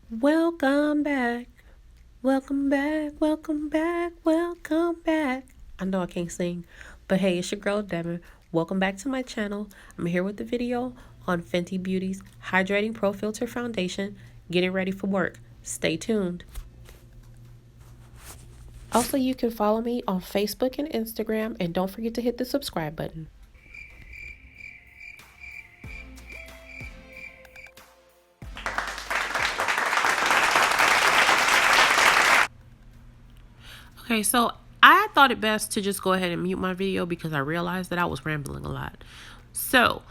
Welcome back. Welcome back. Welcome back. Welcome back. I know I can't sing, but hey, it's your girl Derma. Welcome back to my channel. I'm here with the video on Fenty Beauty's Hydrating Pro Filt'r Foundation. Getting ready for work. Stay tuned. Also, you can follow me on Facebook and Instagram, and don't forget to hit the subscribe button. Okay, so I thought it best to just go ahead and mute my video because I realized that I was rambling a lot. So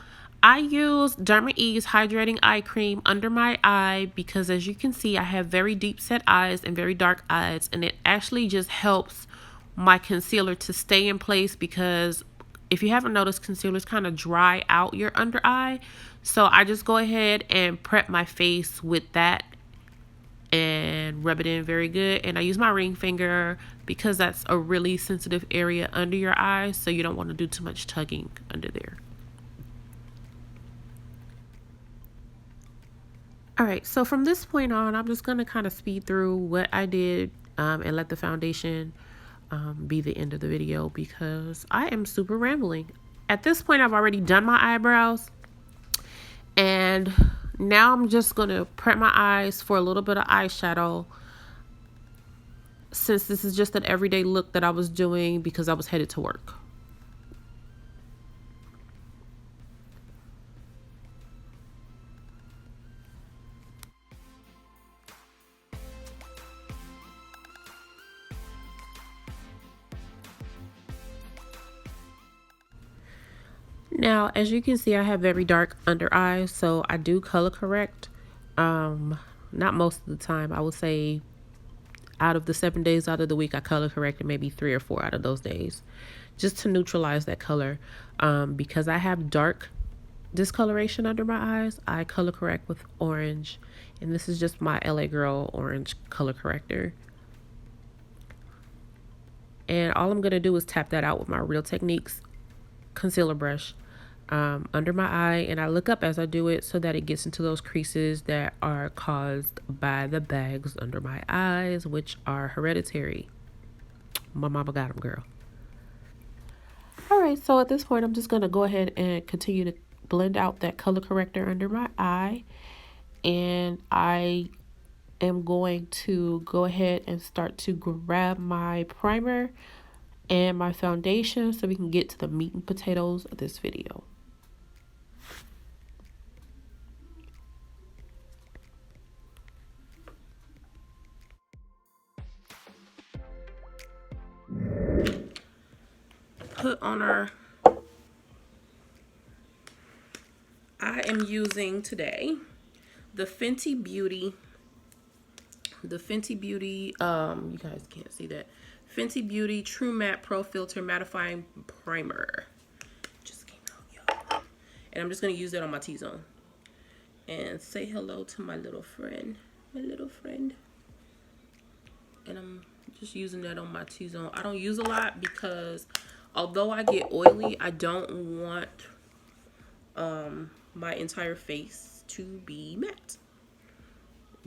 I use Derma Ease Hydrating Eye Cream under my eye because, as you can see, I have very deep set eyes and very dark eyes, and it actually just helps my concealer to stay in place because if you haven't noticed, concealers kind of dry out your under eye. So I just go ahead and prep my face with that and rub it in very good. And I use my ring finger because that's a really sensitive area under your eyes, so you don't want to do too much tugging under there. All right, so from this point on, I'm just going to kind of speed through what I did and let the foundation be the end of the video because I am super rambling. At this point, I've already done my eyebrows, and now I'm just going to prep my eyes for a little bit of eyeshadow since this is just an everyday look that I was doing because I was headed to work. Now, as you can see, I have very dark under eyes, so I do color correct. Not most of the time. I would say out of the 7 days out of the week, I color corrected maybe 3 or 4 out of those days, just to neutralize that color. Because I have dark discoloration under my eyes, I color correct with orange, and this is just my LA Girl orange color corrector. And all I'm gonna do is tap that out with my Real Techniques concealer brush under my eye, and I look up as I do it so that it gets into those creases that are caused by the bags under my eyes, which are hereditary. My mama got them, girl. All right, so at this point, I'm just gonna go ahead and continue to blend out that color corrector under my eye, and I am going to go ahead and start to grab my primer and my foundation so we can get to the meat and potatoes of this video. Put on our, I am using today the Fenty Beauty, you guys can't see that, Fenty Beauty True Matte Pro Filt'r Mattifying Primer. Just came out, y'all. And I'm just gonna use that on my T-zone. And say hello to my little friend. And I'm just using that on my T-zone. I don't use a lot because although I get oily, I don't want my entire face to be matte.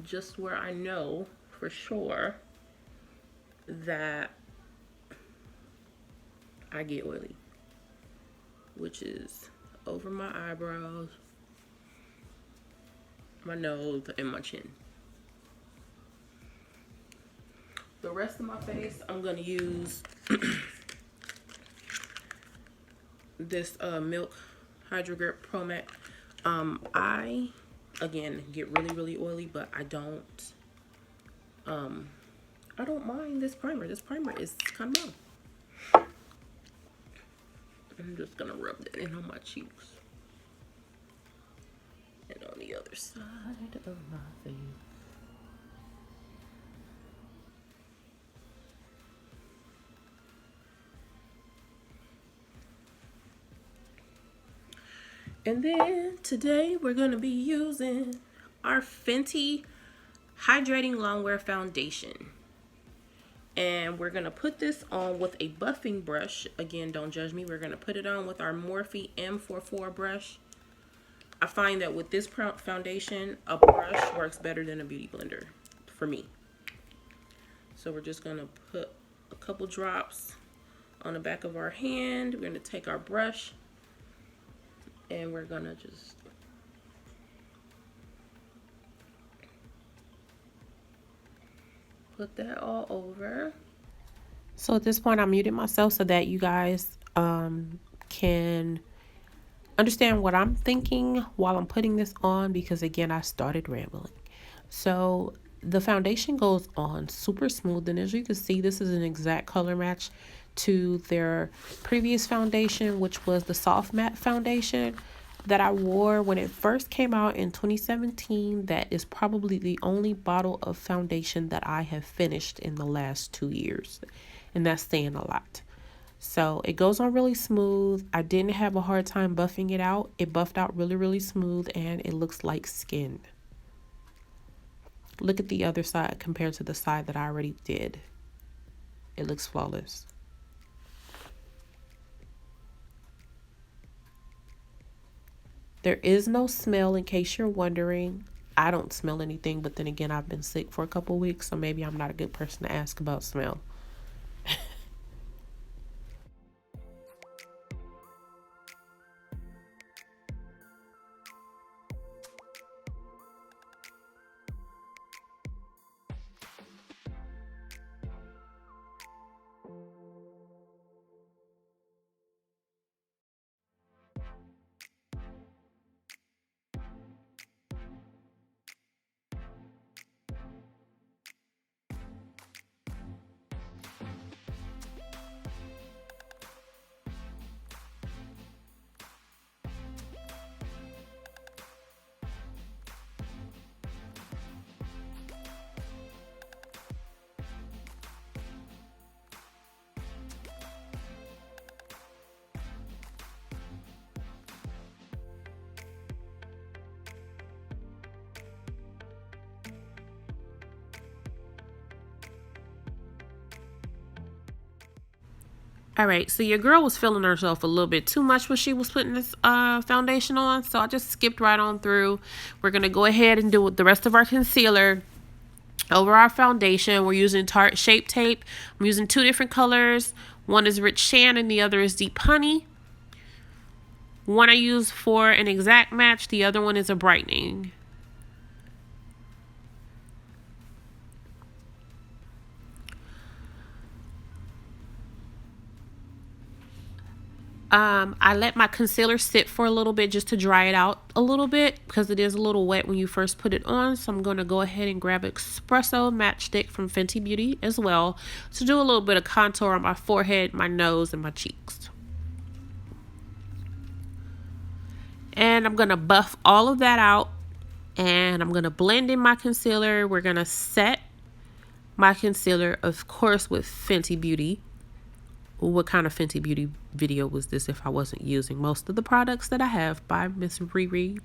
Just where I know for sure that I get oily, which is over my eyebrows, my nose, and my chin. The rest of my face, I'm gonna use this Milk Hydro Grip Pro Matte. I again get really oily, but I don't mind this primer. This primer is kind of mild. I'm just gonna rub that in on my cheeks and on the other side of my face. And then today we're going to be using our Fenty Hydrating Longwear Foundation. And we're going to put this on with a buffing brush. Again, don't judge me. We're going to put it on with our Morphe M44 brush. I find that with this foundation, a brush works better than a beauty blender for me. So we're just gonna put a couple drops on the back of our hand. We're gonna take our brush and we're gonna just put that all over. So at this point, I muted myself so that you guys can understand what I'm thinking while I'm putting this on, because again, I started rambling. So the foundation goes on super smooth, and as you can see, this is an exact color match to their previous foundation, which was the soft matte foundation that I wore when it first came out in 2017. That is probably the only bottle of foundation that I have finished in the last 2 years, and that's saying a lot. So it goes on really smooth. I didn't have a hard time buffing it out. It buffed out really, really smooth, and it looks like skin. Look at the other side compared to the side that I already did. It looks flawless. There is no smell, in case you're wondering. I don't smell anything, but then again, I've been sick for a couple weeks, so maybe I'm not a good person to ask about smell. All right, so your girl was feeling herself a little bit too much when she was putting this foundation on, so I just skipped right on through. We're going to go ahead and do the rest of our concealer over our foundation. We're using Tarte Shape Tape. I'm using 2 different colors. One is Rich Shan and the other is Deep Honey. One I use for an exact match. The other one is a brightening. I let my concealer sit for a little bit just to dry it out a little bit, because it is a little wet when you first put it on. So I'm going to go ahead and grab Espresso Matchstick from Fenty Beauty as well to do a little bit of contour on my forehead, my nose, and my cheeks. And I'm going to buff all of that out, and I'm going to blend in my concealer. We're going to set my concealer, of course, with Fenty Beauty. What kind of Fenty Beauty video was this if I wasn't using most of the products that I have by Miss Riri?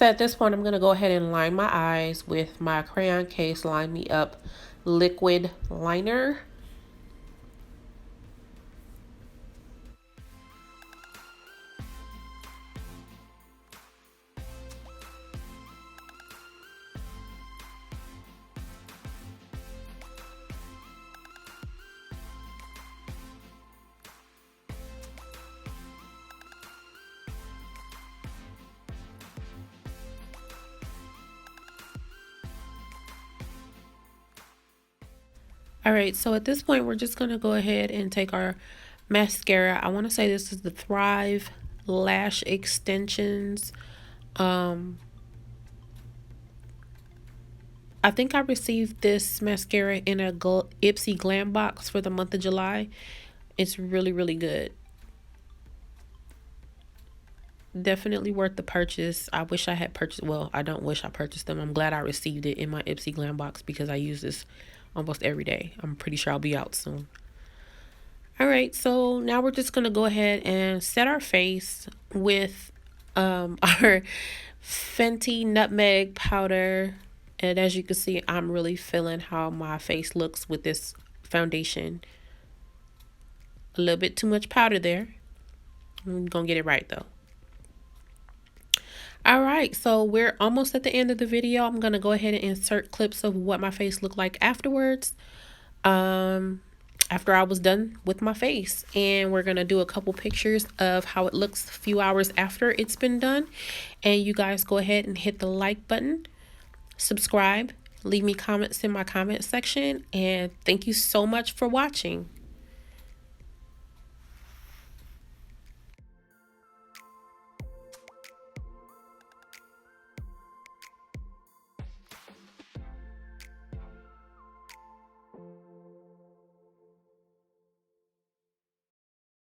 So at this point, I'm going to go ahead and line my eyes with my Crayon Case Line Me Up liquid liner. All right, so at this point, we're just going to go ahead and take our mascara. I want to say this is the Thrive Lash Extensions. I think I received this mascara in a Ipsy Glam box for the month of July. It's really, really good. Definitely worth the purchase. I wish I had purchased, well, I don't wish I purchased them. I'm glad I received it in my Ipsy Glam box because I use this almost every day. I'm pretty sure I'll be out soon. All right, so now we're just going to go ahead and set our face with our Fenty Nutmeg powder. And as you can see, I'm really feeling how my face looks with this foundation. A little bit too much powder there. I'm going to get it right though. All right, so we're almost at the end of the video. I'm going to go ahead and insert clips of what my face looked like afterwards. After I was done with my face, and we're going to do a couple pictures of how it looks a few hours after it's been done. And you guys go ahead and hit the like button, subscribe, leave me comments in my comment section, and thank you so much for watching.